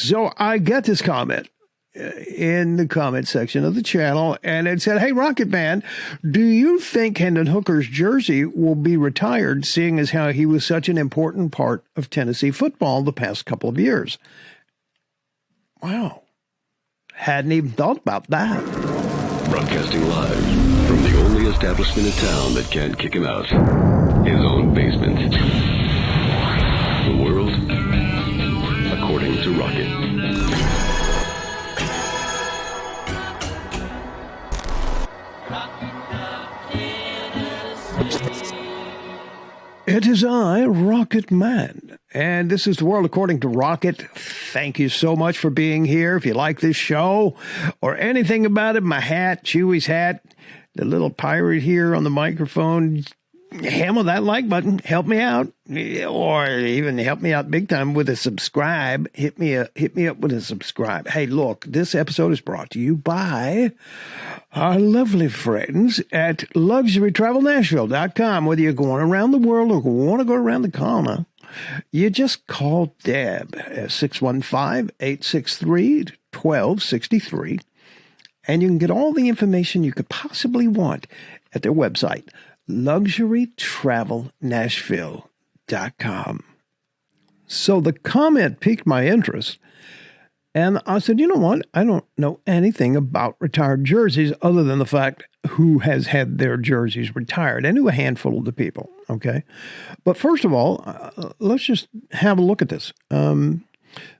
So I get this comment in the comment section of the channel, and it said, "Hey, Rocket Man, do you think Hendon Hooker's jersey will be retired, seeing as how he was such an important part of Tennessee football the past couple of years?" Wow. Hadn't even thought about that. Broadcasting live from the only establishment in town that can't kick him out. His own basement. The world according to Rocket. It is I, Rocket Man, and this is the world according to Rocket. Thank you so much for being here. If you like this show or anything about it, my hat, Chewy's hat, the little pirate here on the microphone, hammer that like button. Help me out, or even help me out big time with a subscribe. Hit me up with a subscribe. Hey, look, this episode is brought to you by our lovely friends at LuxuryTravelNashville.com. Whether you're going around the world or want to go around the corner, you just call Deb at 615-863-1263, and you can get all the information you could possibly want at their website, LuxuryTravelNashville.com. So the comment piqued my interest, and I said, you know what? I don't know anything about retired jerseys other than the fact who has had their jerseys retired. I knew a handful of the people, okay? But first of all, let's just have a look at this.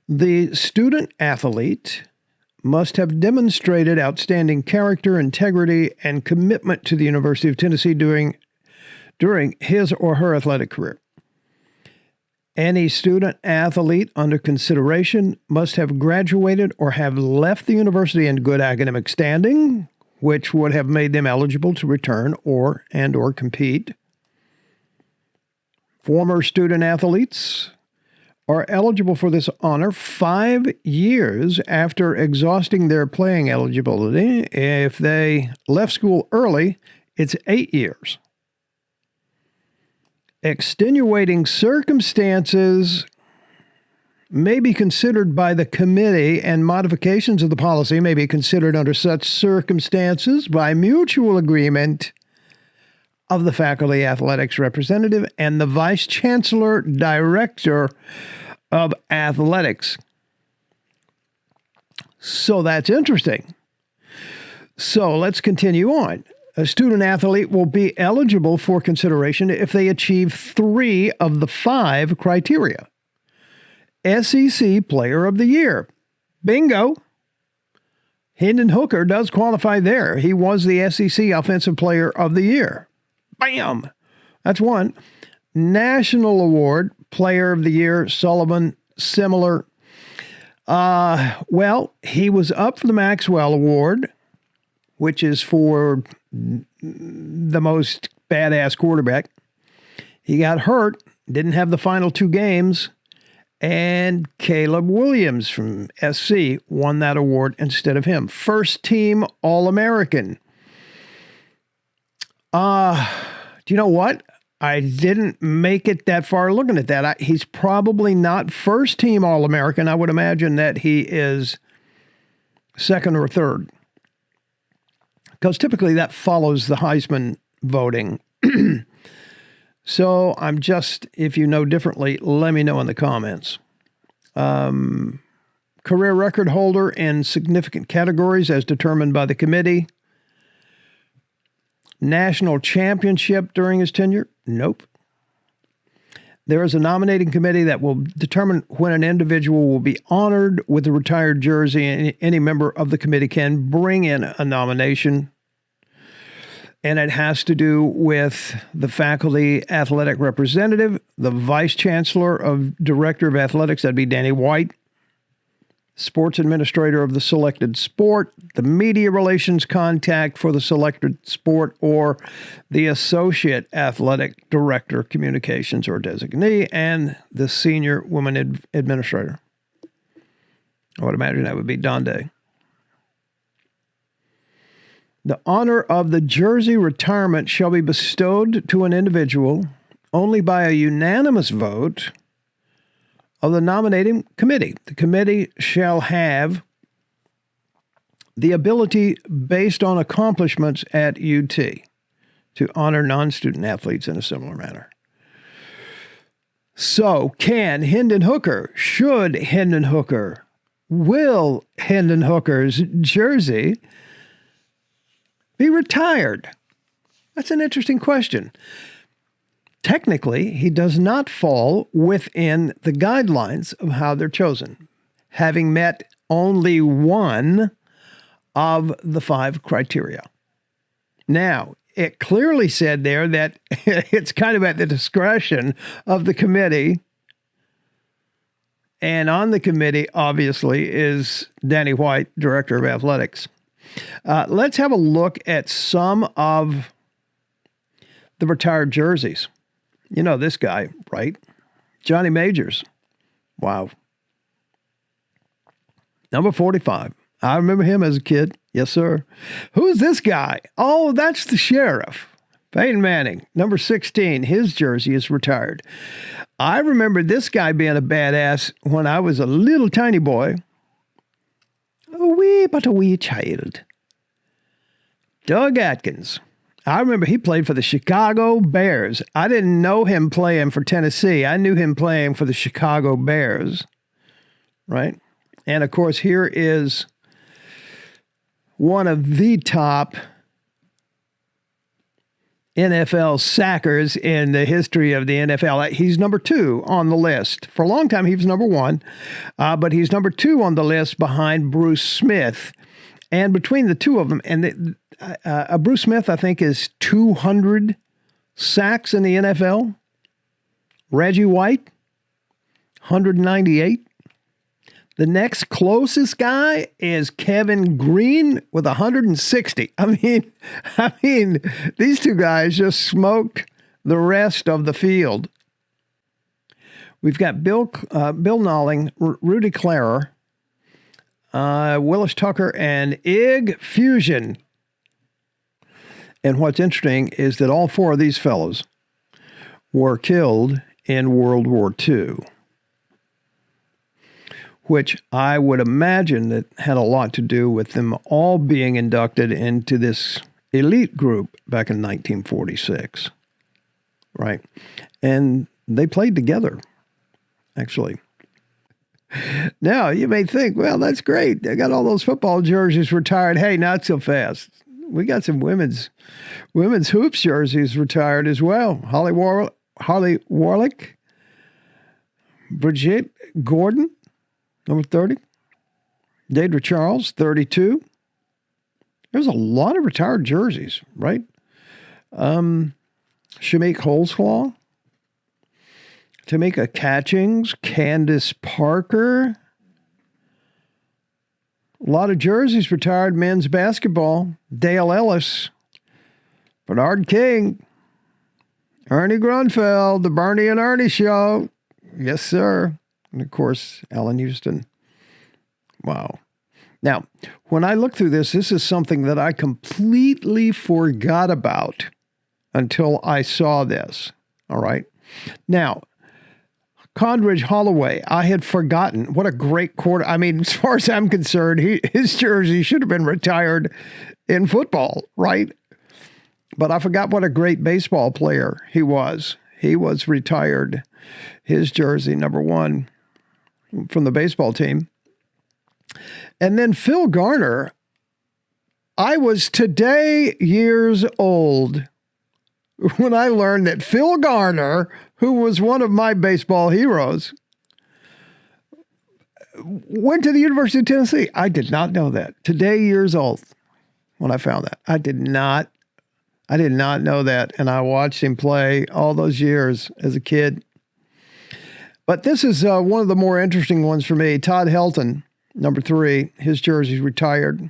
The student athlete must have demonstrated outstanding character, integrity, and commitment to the University of Tennessee during his or her athletic career. Any student athlete under consideration must have graduated or have left the university in good academic standing, which would have made them eligible to return or compete. Former student athletes are eligible for this honor 5 years after exhausting their playing eligibility. If they left school early, it's 8 years. Extenuating circumstances may be considered by the committee, and modifications of the policy may be considered under such circumstances by mutual agreement of the faculty athletics representative and the vice chancellor director of athletics. So that's interesting. So let's continue on. A student athlete will be eligible for consideration if they achieve 3 of the 5 criteria. SEC Player of the Year. Bingo. Hendon Hooker does qualify there. He was the SEC Offensive Player of the Year. Bam! That's one. National Award, Player of the Year, Sullivan, similar. Well, he was up for the Maxwell Award, which is for the most badass quarterback. He got hurt, didn't have the final 2 games, and Caleb Williams from SC won that award instead of him. First team All-American. Do you know what? I didn't make it that far looking at that. He's probably not first team All-American. I would imagine that he is second or third, because typically that follows the Heisman voting. So I'm just, if you know differently, let me know in the comments. Career record holder in significant categories as determined by the committee. National championship during his tenure? Nope. There is a nominating committee that will determine when an individual will be honored with a retired jersey, and any member of the committee can bring in a nomination. And it has to do with the faculty athletic representative, the vice chancellor of director of athletics, that'd be Danny White, sports administrator of the selected sport, the media relations contact for the selected sport, or the associate athletic director, communications or designee, and the senior woman administrator. I would imagine that would be Donde. The honor of the jersey retirement shall be bestowed to an individual only by a unanimous vote of the nominating committee. The committee shall have the ability, based on accomplishments at UT, to honor non-student athletes in a similar manner. So, can Hendon Hooker, should Hendon Hooker, will Hendon Hooker's jersey be retired? That's an interesting question. Technically, he does not fall within the guidelines of how they're chosen, having met only one of the 5 criteria. Now, it clearly said there that it's kind of at the discretion of the committee. And on the committee, obviously, is Danny White, Director of Athletics. Let's have a look at some of the retired jerseys. You know this guy, right? Johnny Majors. Wow. Number 45. I remember him as a kid. Yes, sir. Who's this guy? Oh, that's the sheriff. Peyton Manning, number 16. His jersey is retired. I remember this guy being a badass when I was a little tiny boy. A wee child. Doug Atkins. I remember he played for the Chicago Bears. I didn't know him playing for Tennessee. I knew him playing for the Chicago Bears. Right? And, of course, here is one of the top NFL sackers in the history of the NFL. He's number 2 on the list. For a long time, he was number 1, but he's number 2 on the list behind Bruce Smith. And between the two of them, and Bruce Smith, I think, is 200 sacks in the NFL. Reggie White, 198. The next closest guy is Kevin Green with 160. I mean, these two guys just smoked the rest of the field. We've got Bill Nolling, Rudy Clarer, Willis Tucker, and Ig Fusion. And what's interesting is that all 4 of these fellows were killed in World War II, which I would imagine that had a lot to do with them all being inducted into this elite group back in 1946, right? And they played together, actually. Now, you may think, well, that's great. They got all those football jerseys retired. Hey, not so fast. We got some women's hoops jerseys retired as well. Holly Warlick, Bridget Gordon, number 30. Deidre Charles, 32. There's a lot of retired jerseys, right? Shamik Holslaw, Tamika Catchings, Candace Parker. A lot of jerseys retired. Men's basketball. Dale Ellis, Bernard King, Ernie Grunfeld, the Bernie and Ernie Show. Yes, sir. And, of course, Allen Houston. Wow. Now, when I look through this is something that I completely forgot about until I saw this. All right. Now, Condridge Holloway, I had forgotten. What a great quarter. I mean, as far as I'm concerned, his jersey should have been retired in football, right? But I forgot what a great baseball player he was. He was retired. His jersey, number 1 from the baseball team. And then Phil Garner, I was today years old when I learned that Phil Garner, who was one of my baseball heroes, went to the University of Tennessee. I did not know that. Today years old when I found that. I did not know that. And I watched him play all those years as a kid. But this is one of the more interesting ones for me. Todd Helton, number 3, his jersey's retired.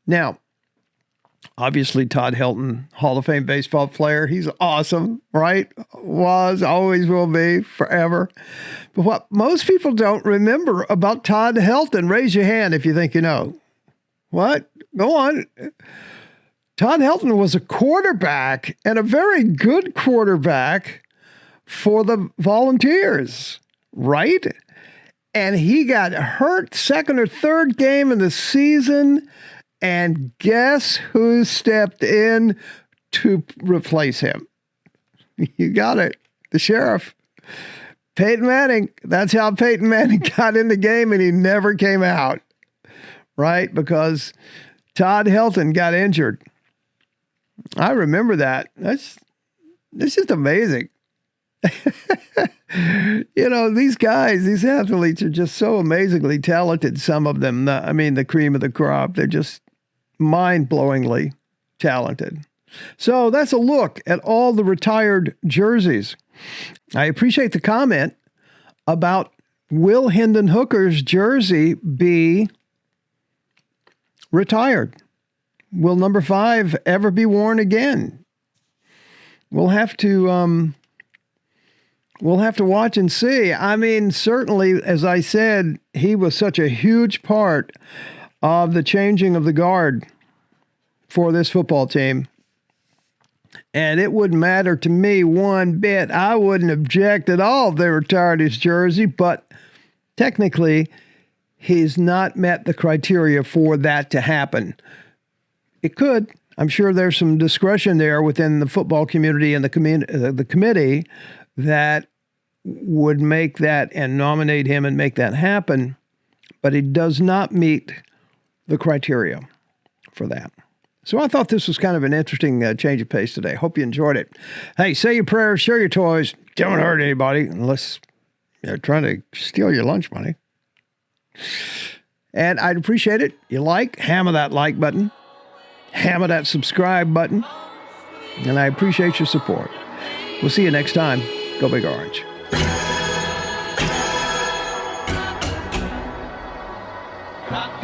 Now, obviously, Todd Helton, Hall of Fame baseball player. He's awesome, right? Was, always will be, forever. But what most people don't remember about Todd Helton, raise your hand if you think you know. What? Go on. Todd Helton was a quarterback, and a very good quarterback for the Volunteers, right? And he got hurt second or third game of the season. And guess who stepped in to replace him? You got it. The sheriff. Peyton Manning. That's how Peyton Manning got in the game, and he never came out. Right? Because Todd Helton got injured. I remember that. That's just amazing. You know, these guys, these athletes are just so amazingly talented. Some of them, the cream of the crop. They're just mind-blowingly talented. So that's a look at all the retired jerseys. I appreciate the comment about will Hendon Hooker's jersey be retired? Will number 5 ever be worn again? We'll have to watch and see. I mean, certainly, as I said, he was such a huge part of the changing of the guard for this football team. And it wouldn't matter to me one bit. I wouldn't object at all if they retired his jersey, but technically, he's not met the criteria for that to happen. It could. I'm sure there's some discretion there within the football community and the committee that would make that and nominate him and make that happen, but he does not meet the criteria for that. So I thought this was kind of an interesting change of pace today. Hope you enjoyed it. Hey, say your prayers, share your toys. Don't hurt anybody unless they're trying to steal your lunch money. And I'd appreciate it. You hammer that like button. Hammer that subscribe button. And I appreciate your support. We'll see you next time. Go Big Orange. Rock